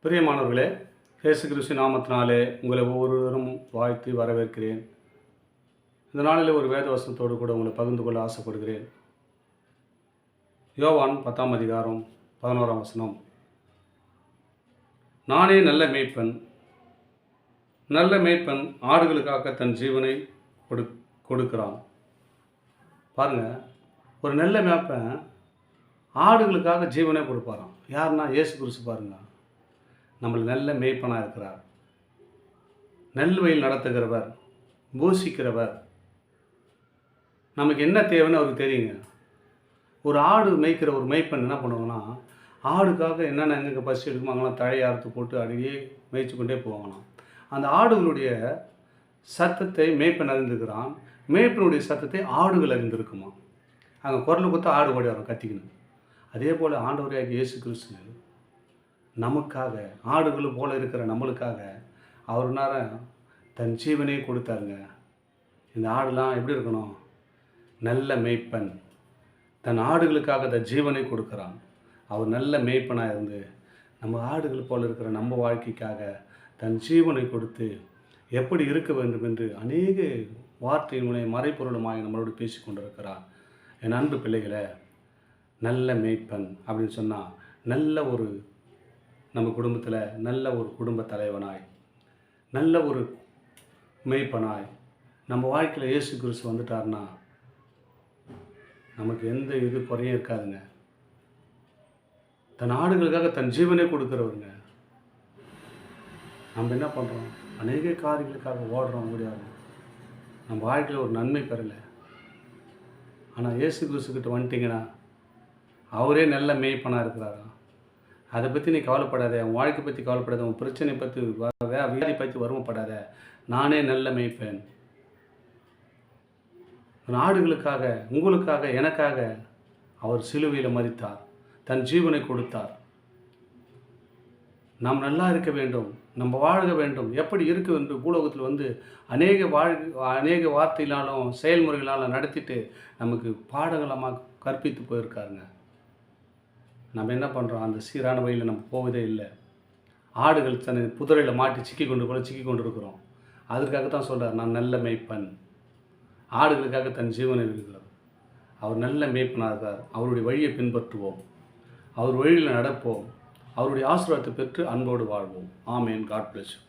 பிரியமானவர்களே, இயேசு கிறிஸ்து நாமத்தினாலே உங்களை ஒவ்வொருவரும் வாழ்த்தி வரவேற்கிறேன். இந்த நாளில் ஒரு வேத வசனத்தோடு கூட உங்களை பகிர்ந்து கொள்ள ஆசைப்படுகிறேன். யோவான் 10ஆம் அதிகாரம் 11ஆம் வசனம். நானே நல்ல மேய்ப்பன், நல்ல மேய்ப்பன் ஆடுகளுக்காக தன் ஜீவனை கொடுக்கிறான். பாருங்க, ஒரு நல்ல மேய்ப்பன் ஆடுகளுக்காக ஜீவனை கொடுப்பாராம். யாருன்னா இயேசு கிறிஸ்து. பாருங்க, நம்மளுக்கு நல்ல மேய்ப்பனாக இருக்கிறார். நெல் வயல் நடத்துகிறவர், போஷிக்கிறவர். நமக்கு என்ன தேவைன்னு அவருக்கு தெரியுங்க. ஒரு ஆடு மேய்க்கிற ஒரு மேய்ப்பன் என்ன பண்ணுவாங்கன்னா, ஆடுக்காக என்னென்ன எங்கெங்கே பசி எடுக்குமோ அங்கெல்லாம் தழையை அறுத்து போட்டு அடியே மேய்ச்சி கொண்டே போவாங்களாம். அந்த ஆடுகளுடைய சத்தத்தை மேய்ப்பன் அறிந்திருக்கிறான். மேய்ப்பனுடைய சத்தத்தை ஆடுகள் அறிந்திருக்குமா. அங்கே குரல் கொடுத்து ஆடு ஓடி வரும் கத்திக்கணும். அதே போல் ஆண்டவராகிய இயேசு கிறிஸ்து நமக்காக, ஆடுகள் போல் இருக்கிற நம்மளுக்காக அவர் நேரம் தன் ஜீவனையே கொடுத்தாருங்க. இந்த ஆடுலாம் எப்படி இருக்கணும்? நல்ல மேய்ப்பன் தன் ஆடுகளுக்காக தன் ஜீவனை கொடுக்குறான். அவர் நல்ல மேய்ப்பனாக இருந்து நம்ம ஆடுகள் போல் இருக்கிற நம்ம வாழ்க்கைக்காக தன் ஜீவனை கொடுத்து எப்படி இருக்க வேண்டும் என்று அநேக வார்த்தையினுடைய மறைப்பொருளுமாய் நம்மளோடு பேசி கொண்டிருக்கிறார். என் அன்பு பிள்ளைகளை, நல்ல மேய்ப்பன் அப்படின்னு சொன்னால் நல்ல ஒரு நம்ம குடும்பத்தில் நல்ல ஒரு குடும்ப தலைவனாய், நல்ல ஒரு மேய்ப்பனாய் நம்ம வாழ்க்கையில் இயேசு கிறிஸ்து வந்துட்டார்னா நமக்கு எந்த இது குறையும் இருக்காதுங்க. தன் ஆடுகளுக்காக தன் ஜீவனே கொடுக்குறவருங்க. நம்ம என்ன பண்ணுறோம்? அநேக காரியங்களுக்காக ஓடுறோம், ஓடியாடுறோம். நம்ம வாழ்க்கையில் ஒரு நன்மை பெறலை. ஆனால் இயேசு கிறிஸ்துக்கிட்ட வந்துட்டிங்கன்னா அவரே நல்ல மேய்ப்பனாக இருக்கிறாரா. அதை பற்றி நீ கவலைப்படாத, உன் வாழ்க்கை பற்றி கவலைப்படாத, உன் பிரச்சனை பற்றி வியாதி பற்றி வருமப்படாத. நானே நல்ல மேய்ப்பேன். நாடுகளுக்காக, உங்களுக்காக, எனக்காக அவர் சிலுவையில் மரித்தார், தன் ஜீவனை கொடுத்தார். நாம் நல்லா இருக்க வேண்டும், நம்ம வாழ வேண்டும். எப்படி இருக்கு என்று பூலோகத்தில் அநேக வார்த்தையினாலும் செயல்முறைகளாலும் நடத்திட்டு நமக்கு பாடங்களமாக கற்பித்து போயிருக்காருங்க. நம்ம என்ன பண்ணுறோம்? அந்த சீரான வழியில் நம்ம போவதே இல்லை. ஆடுகள் தன்னை புதரையில் மாட்டி சிக்கி கொண்டு இருக்கிறோம். அதற்காக தான் சொல்கிறார், நான் நல்ல மேய்ப்பன், ஆடுகளுக்காக தன் ஜீவனை இருக்கிறார். அவர் நல்ல மேய்ப்பனாக இருக்கார். அவருடைய வழியை பின்பற்றுவோம், அவர் வழியில் நடப்போம், அவருடைய ஆசீர்வாதத்தை பெற்று அன்போடு வாழ்வோம். ஆமேன். God bless you.